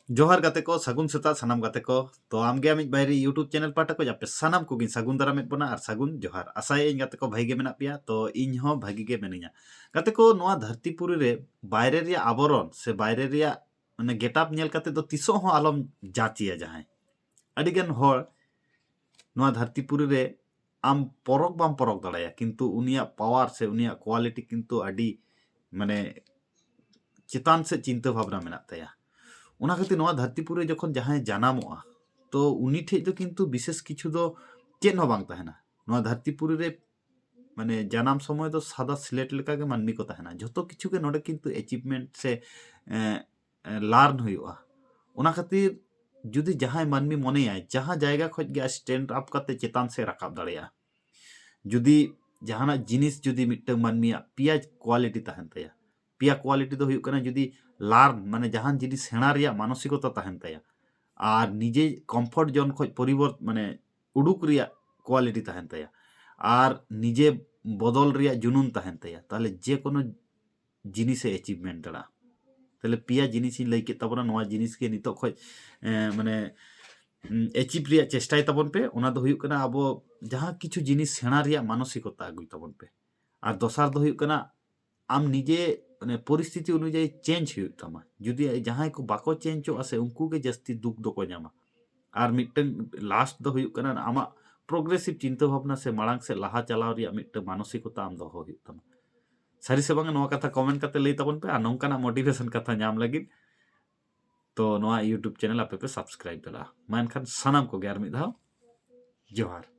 जोहार गाते को सगुन सेता सानाम गाते को तो आमगे आमिज बायरी यूट्यूब चैनल पाटा को जापे सानाम को गिन सगुन दारामेद बना और सगुन जोहार आसाये इन गाते को भाई गे मेना पिया तो इन हो भागी गे मेनिया गाते को नोआ धरतीपुरी रे बायरे रिया आवरण से बायरे रिया माने गेटअप नेल काते दो तिसो हो आलम जाचिया जहां अडिगन होर नोआ धरतीपुरी रे आम परक बाम परक दाड़ाया किंतु उनिया पावर से उनिया क्वालिटी किंतु अडी माने चितान से चिंता भावना मेना ताया उना खातिर नोआ धरतीपुरी जखन जहां जानामोआ तो उनी ठे दो किंतु विशेष किछु दो चेन हो बांग तहना नोआ धरतीपुरी रे माने जानाम समय दो सादा सिलेट लेका के मानमी को तहना जतो किछु के नोडे किंतु अचीवमेंट से लार्न हुआ उना खातिर जुदी जहां मानमी मने आय जहां जायगा खोज गे स्टैंड अप करते चेतान से राकाब दाड़िया जुदी जहाना जिनिस जुदी मिट्टन मानमिया पिया क्वालिटी तहन तया पिया क्वालिटी दो हुयुक कना जुदी लार्न माने जहान जिनिस सेणा रिया मानसिकता तहन तया और निजे कम्फर्ट जोन खोज परिवर्त माने उडुक रिया क्वालिटी तहन तया और निजे बदल रिया जुनून तहन तया ताहले जे कोनो जिनिसे अचीवमेंट दाड़ा ताहले पिया जिनिस इन लई के तबना नोआ जिनिस के नितो खोज माने एचिव रिया चेष्टाय तबन पे ओना दो हुयुक कना अब जहां किछु जिनिस सेणा रिया मानसिकता आगुय तबन पे और दोसार दो हुयुक कना आम निजे माने परिस्थिति अनुयायी चेंज हुयुक तमा जुदी जहां को बाको चेंजो आसे उनको के जस्ती दुख दो को जामा और मिटन लास्ट दो हुयुक कना आमा प्रोग्रेसिव चिंता भावना से मांग से लाहा चलाव रिया मिटन मानसिकता आम दो हुयुक तमा सारी से बांग नोआ कथा कमेंट करते लई तबन पे आ नोंकाना मोटिवेशन कथा नाम लगिन तो नोआ यूट्यूब चैनल आपे पे सब्सक्राइब दला मा एनखान सानाम को गे आर मिद धाव जोहार।